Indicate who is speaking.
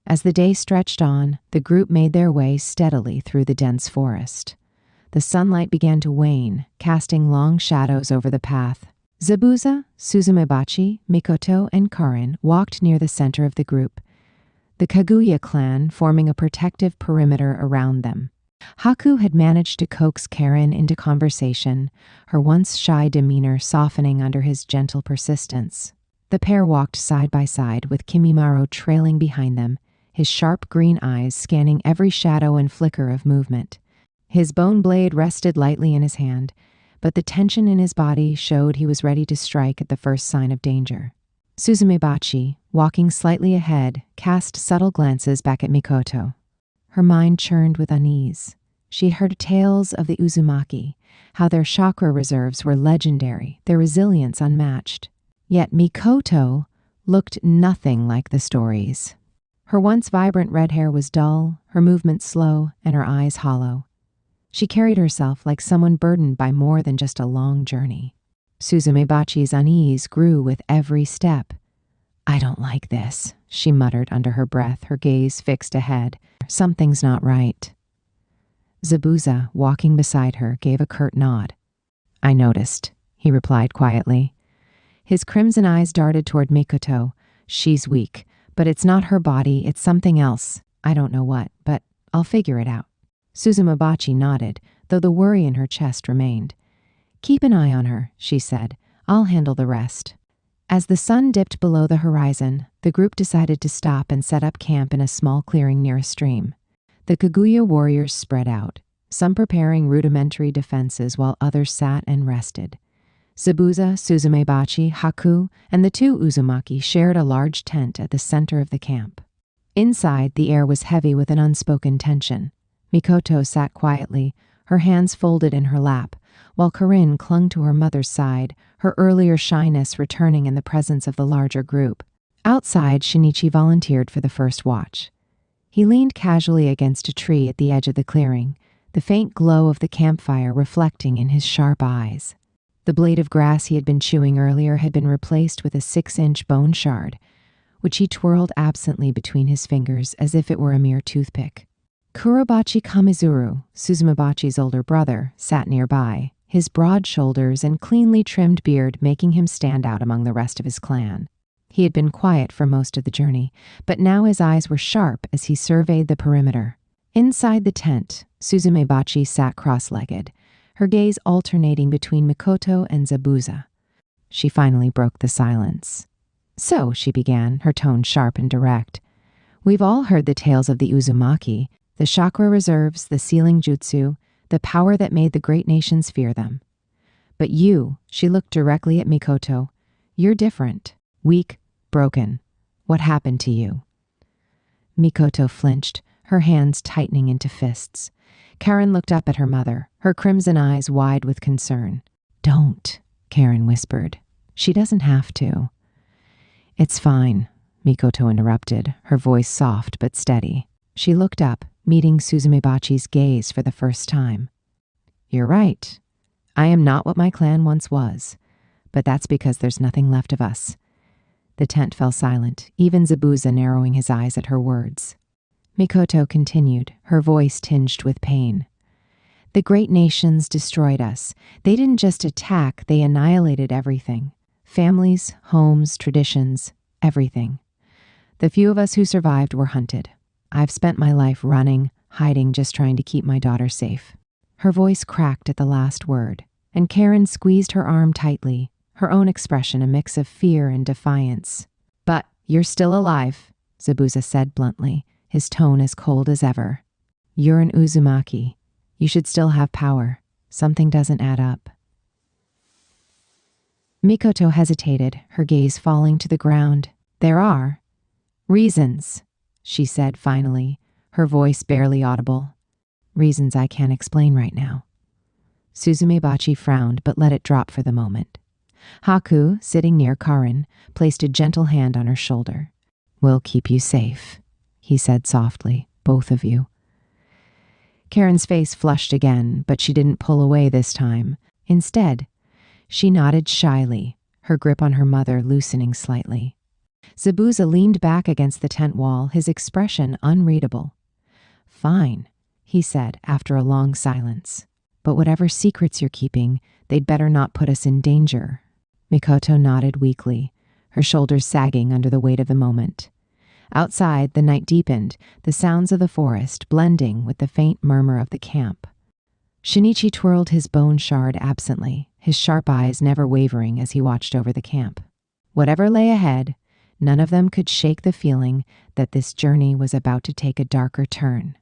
Speaker 1: As the day stretched on, the group made their way steadily through the dense forest. The sunlight began to wane, casting long shadows over the path. Zabuza, Suzumebachi, Mikoto, and Karin walked near the center of the group, the Kaguya clan forming a protective perimeter around them. Haku had managed to coax Karin into conversation, her once shy demeanor softening under his gentle persistence. The pair walked side by side, with Kimimaro trailing behind them, his sharp green eyes scanning every shadow and flicker of movement. His bone blade rested lightly in his hand, but the tension in his body showed he was ready to strike at the first sign of danger. Suzumebachi, walking slightly ahead, cast subtle glances back at Mikoto. Her mind churned with unease. She had heard tales of the Uzumaki, how their chakra reserves were legendary, their resilience unmatched. Yet Mikoto looked nothing like the stories. Her once vibrant red hair was dull, her movements slow, and her eyes hollow. She carried herself like someone burdened by more than just a long journey. Suzumebachi's unease grew with every step. "I don't like this," she muttered under her breath, her gaze fixed ahead. "Something's not right." Zabuza, walking beside her, gave a curt nod. "I noticed," he replied quietly. His crimson eyes darted toward Mikoto. "She's weak, but it's not her body, it's something else. I don't know what, but I'll figure it out." Suzumebachi nodded, though the worry in her chest remained. "Keep an eye on her," she said. "I'll handle the rest." As the sun dipped below the horizon, the group decided to stop and set up camp in a small clearing near a stream. The Kaguya warriors spread out, some preparing rudimentary defenses while others sat and rested. Zabuza, Suzumebachi, Haku, and the two Uzumaki shared a large tent at the center of the camp. Inside, the air was heavy with an unspoken tension. Mikoto sat quietly, her hands folded in her lap, while Karin clung to her mother's side, her earlier shyness returning in the presence of the larger group. Outside, Shinichi volunteered for the first watch. He leaned casually against a tree at the edge of the clearing, the faint glow of the campfire reflecting in his sharp eyes. The blade of grass he had been chewing earlier had been replaced with a 6-inch bone shard, which he twirled absently between his fingers as if it were a mere toothpick. Kurobachi Kamizuru, Suzumebachi's older brother, sat nearby, his broad shoulders and cleanly trimmed beard making him stand out among the rest of his clan. He had been quiet for most of the journey, but now his eyes were sharp as he surveyed the perimeter. Inside the tent, Suzumebachi sat cross-legged, her gaze alternating between Mikoto and Zabuza. She finally broke the silence. "So," she began, her tone sharp and direct, "we've all heard the tales of the Uzumaki, the chakra reserves, the sealing jutsu, the power that made the great nations fear them. But you," she looked directly at Mikoto, "you're different, weak, broken. What happened to you?" Mikoto flinched, her hands tightening into fists. Karin looked up at her mother, her crimson eyes wide with concern. "Don't," Karin whispered. "She doesn't have to." "It's fine," Mikoto interrupted, her voice soft but steady. She looked up, meeting Suzumebachi's gaze for the first time. "You're right. I am not what my clan once was, but that's because there's nothing left of us." The tent fell silent, even Zabuza narrowing his eyes at her words. Mikoto continued, her voice tinged with pain. "The great nations destroyed us. They didn't just attack, they annihilated everything. Families, homes, traditions, everything. The few of us who survived were hunted. I've spent my life running, hiding, just trying to keep my daughter safe." Her voice cracked at the last word, and Karin squeezed her arm tightly, her own expression a mix of fear and defiance. "But you're still alive," Zabuza said bluntly, his tone as cold as ever. "You're an Uzumaki. You should still have power. Something doesn't add up." Mikoto hesitated, her gaze falling to the ground. "There are reasons," she said finally, her voice barely audible. "Reasons I can't explain right now." Suzumebachi frowned but let it drop for the moment. Haku, sitting near Karin, placed a gentle hand on her shoulder. "We'll keep you safe," he said softly, "both of you." Karin's face flushed again, but she didn't pull away this time. Instead, she nodded shyly, her grip on her mother loosening slightly. Zabuza leaned back against the tent wall, his expression unreadable. "Fine," he said after a long silence. "But whatever secrets you're keeping, they'd better not put us in danger." Mikoto nodded weakly, her shoulders sagging under the weight of the moment. Outside, the night deepened, the sounds of the forest blending with the faint murmur of the camp. Shinichi twirled his bone shard absently, his sharp eyes never wavering as he watched over the camp. Whatever lay ahead, none of them could shake the feeling that this journey was about to take a darker turn.